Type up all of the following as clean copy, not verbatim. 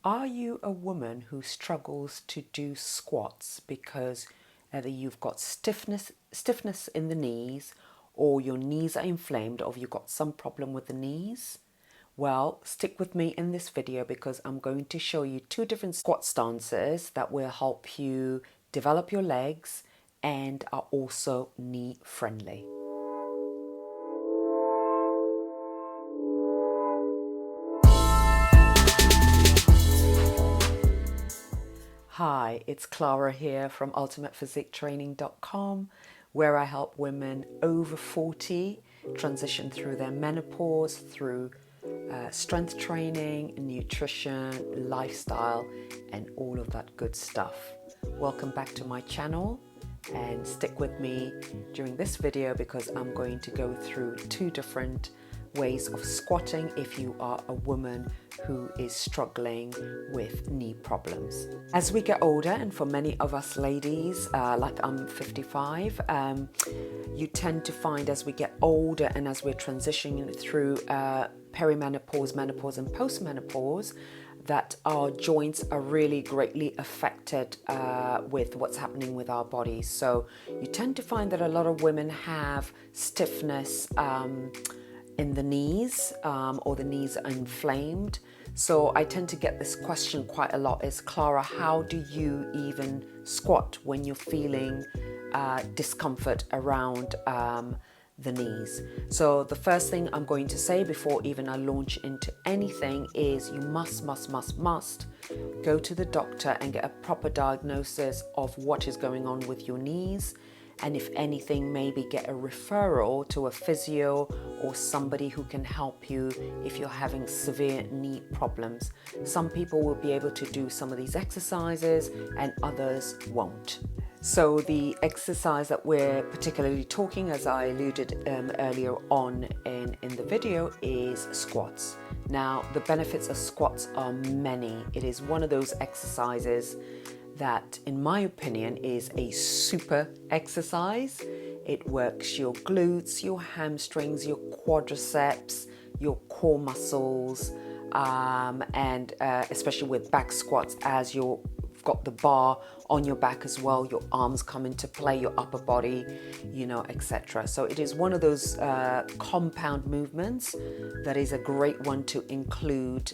Are you a woman who struggles to do squats because either you've got stiffness in the knees, or your knees are inflamed, or you've got some problem with the knees? Well, stick with me in this video because I'm going to show you two different squat stances that will help you develop your legs and are also knee friendly. Hi, it's Clara here from ultimatephysiquetraining.com, where I help women over 40 transition through their menopause through strength training, nutrition, lifestyle, and all of that good stuff. Welcome back to my channel, and stick with me during this video because I'm going to go through two different ways of squatting if you are a woman who is struggling with knee problems. As we get older, and for many of us ladies, like I'm 55, you tend to find as we get older and as we're transitioning through perimenopause, menopause and postmenopause, that our joints are really greatly affected with what's happening with our bodies. So you tend to find that a lot of women have stiffness in the knees, or the knees are inflamed. So I tend to get this question quite a lot is, Clara, how do you even squat when you're feeling discomfort around the knees? So the first thing I'm going to say before even I launch into anything is you must go to the doctor and get a proper diagnosis of what is going on with your knees. And if anything, maybe get a referral to a physio or somebody who can help you if you're having severe knee problems. Some people will be able to do some of these exercises and others won't. So the exercise that we're particularly talking, as I alluded earlier on in the video, is squats. Now, the benefits of squats are many. It is one of those exercises that, in my opinion, is a super exercise. It works your glutes, your hamstrings, your quadriceps, your core muscles, and especially with back squats, as you've got the bar on your back as well, your arms come into play, your upper body, etc. So it is one of those compound movements that is a great one to include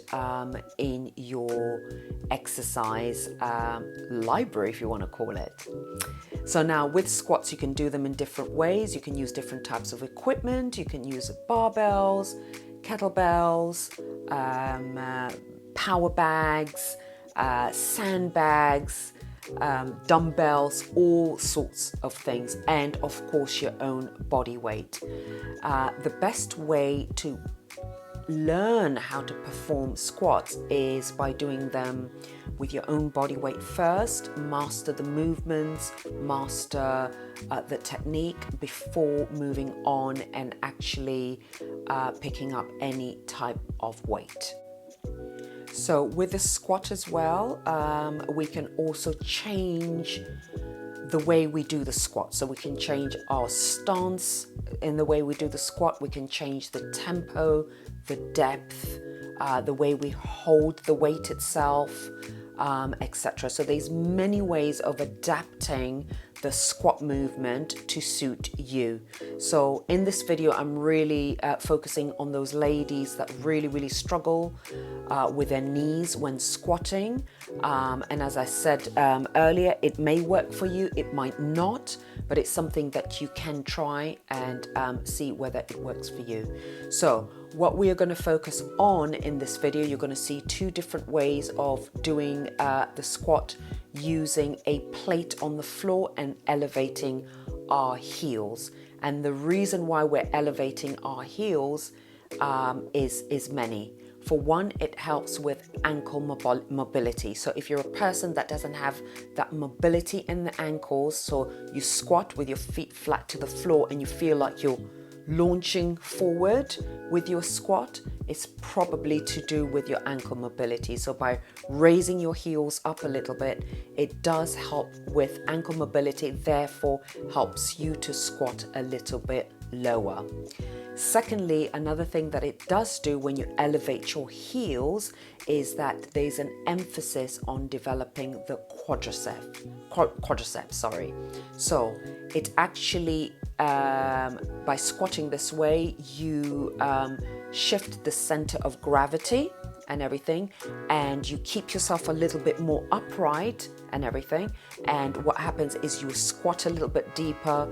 in your exercise library, if you want to call it. So now with squats, you can do them in different ways. You can use different types of equipment. You can use barbells, kettlebells, power bags, sandbags, dumbbells, all sorts of things, and of course your own body weight. The best way to learn how to perform squats is by doing them with your own body weight first. Master the movements, master the technique before moving on and actually picking up any type of weight. So with the squat as well, we can also change the way we do the squat. So we can change our stance in the way we do the squat. We can change the tempo, the depth, the way we hold the weight itself, etc. So there's many ways of adapting the squat movement to suit you. So in this video, I'm really focusing on those ladies that really struggle with their knees when squatting. And as I said earlier, it may work for you, it might not, but it's something that you can try and see whether it works for you. So what we are going to focus on in this video, you're going to see two different ways of doing the squat using a plate on the floor and elevating our heels. And the reason why we're elevating our heels is many. For one, it helps with ankle mobility. So if you're a person that doesn't have that mobility in the ankles, so you squat with your feet flat to the floor and you feel like you're launching forward with your squat, it's probably to do with your ankle mobility. So by raising your heels up a little bit, it does help with ankle mobility, therefore helps you to squat a little bit lower. Secondly, another thing that it does do when you elevate your heels is that there's an emphasis on developing the quadriceps, sorry. So it actually, by squatting this way, you shift the center of gravity and everything, and you keep yourself a little bit more upright and everything. And what happens is you squat a little bit deeper,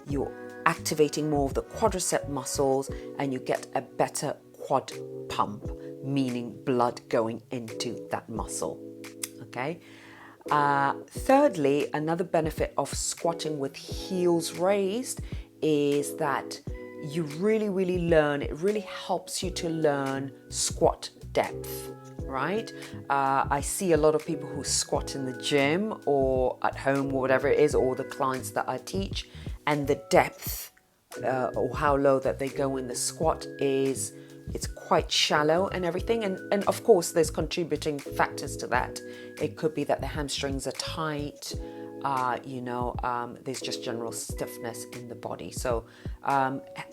you're activating more of the quadricep muscles, and you get a better quad pump, meaning blood going into that muscle. Okay. Thirdly, another benefit of squatting with heels raised is that you really learn, it really helps you to learn squat depth, right? I see a lot of people who squat in the gym or at home or whatever it is, or the clients that I teach, and the depth or how low that they go in the squat is, it's quite shallow and everything. And of course, there's contributing factors to that. It could be that the hamstrings are tight, there's just general stiffness in the body. So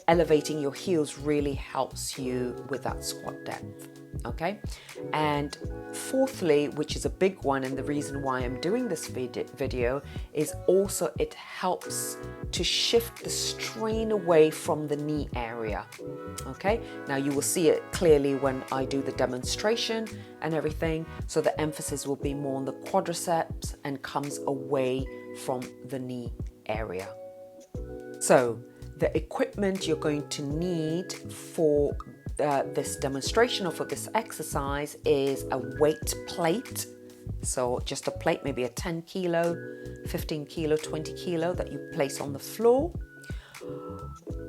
elevating your heels really helps you with that squat depth. Okay. And fourthly, which is a big one, and the reason why I'm doing this video is also it helps to shift the strain away from the knee area. Okay. Now you will see it clearly when I do the demonstration and everything. So the emphasis will be more on the quadriceps and comes away from the knee area. So the equipment you're going to need for this demonstration or for this exercise is a weight plate. So just a plate, maybe a 10 kilo, 15 kilo, 20 kilo that you place on the floor.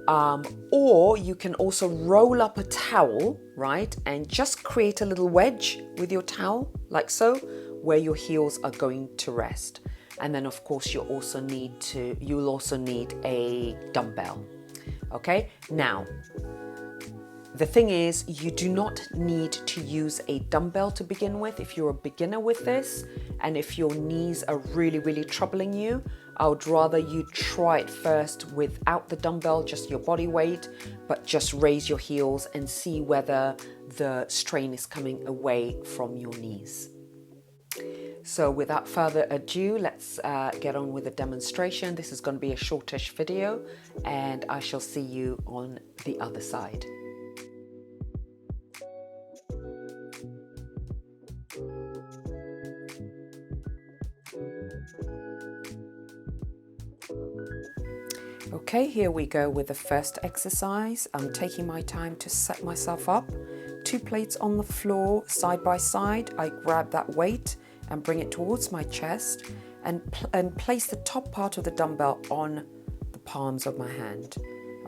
Or you can also roll up a towel, right? And just create a little wedge with your towel, like so, where your heels are going to rest. And then of course you'll also need a dumbbell. Okay, now, the thing is, you do not need to use a dumbbell to begin with if you're a beginner with this, and if your knees are really troubling you, I would rather you try it first without the dumbbell, just your body weight, but just raise your heels and see whether the strain is coming away from your knees. So without further ado, let's get on with the demonstration. This is going to be a shortish video, and I shall see you on the other side. Okay, here we go with the first exercise. I'm taking my time to set myself up. 2 plates on the floor, side by side. I grab that weight and bring it towards my chest and place the top part of the dumbbell on the palms of my hand.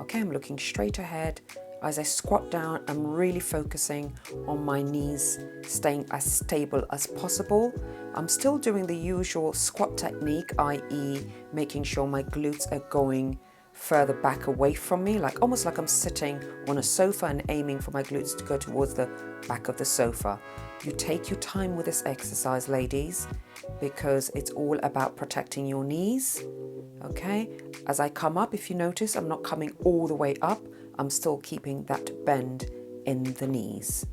Okay, I'm looking straight ahead. As I squat down, I'm really focusing on my knees staying as stable as possible. I'm still doing the usual squat technique, i.e. making sure my glutes are going further back away from me, like almost like I'm sitting on a sofa and aiming for my glutes to go towards the back of the sofa. You take your time with this exercise, ladies, because it's all about protecting your knees. Okay, as I come up, if you notice, I'm not coming all the way up. I'm still keeping that bend in the knees.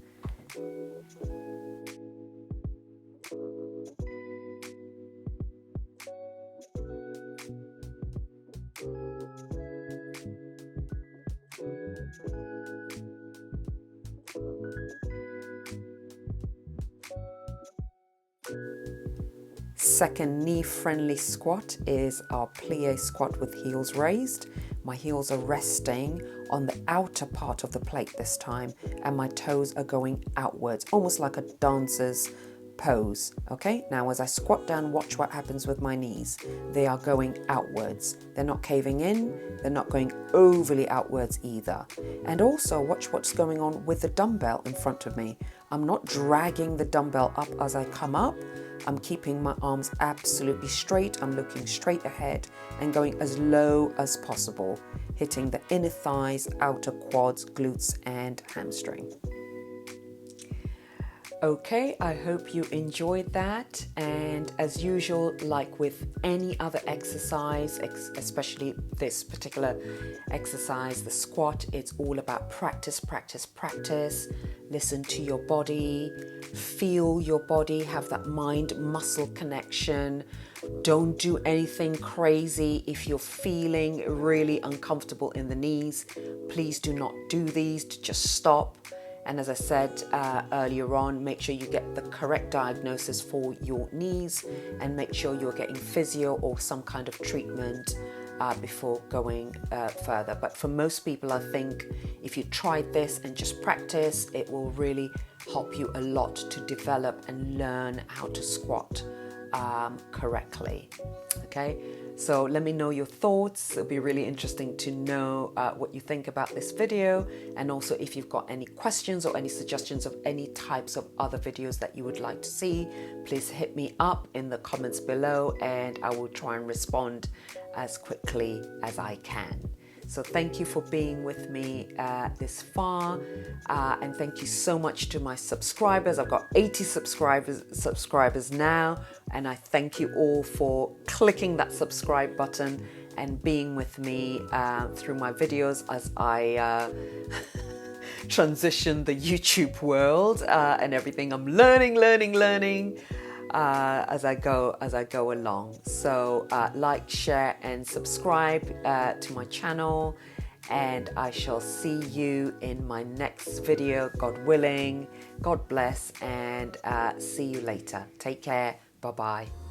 Second knee-friendly squat is our plie squat with heels raised. My heels are resting on the outer part of the plate this time, and my toes are going outwards, almost like a dancer's pose. Okay, now as I squat down, watch what happens with my knees. They are going outwards. They're not caving in, they're not going overly outwards either. And also watch what's going on with the dumbbell in front of me. I'm not dragging the dumbbell up as I come up. I'm keeping my arms absolutely straight. I'm looking straight ahead and going as low as possible, hitting the inner thighs, outer quads, glutes, and hamstring. Okay, I hope you enjoyed that. And as usual, like with any other exercise, especially this particular exercise, the squat, it's all about practice, practice, practice. Listen to your body, feel your body, have that mind muscle connection. Don't do anything crazy. If you're feeling really uncomfortable in the knees, please do not do these. Just stop. And as I said earlier on, make sure you get the correct diagnosis for your knees and make sure you're getting physio or some kind of treatment before going further. But for most people, I think if you tried this and just practice, it will really help you a lot to develop and learn how to squat correctly. Okay, so let me know your thoughts. It'll be really interesting to know what you think about this video, and also if you've got any questions or any suggestions of any types of other videos that you would like to see, please hit me up in the comments below and I will try and respond as quickly as I can. So thank you for being with me this far, and thank you so much to my subscribers. I've got 80 subscribers now, and I thank you all for clicking that subscribe button and being with me through my videos as I transition the YouTube world and everything. I'm learning as I go along. So like, share and subscribe to my channel, and I shall see you in my next video, God willing. God bless, and see you later. Take care. Bye bye.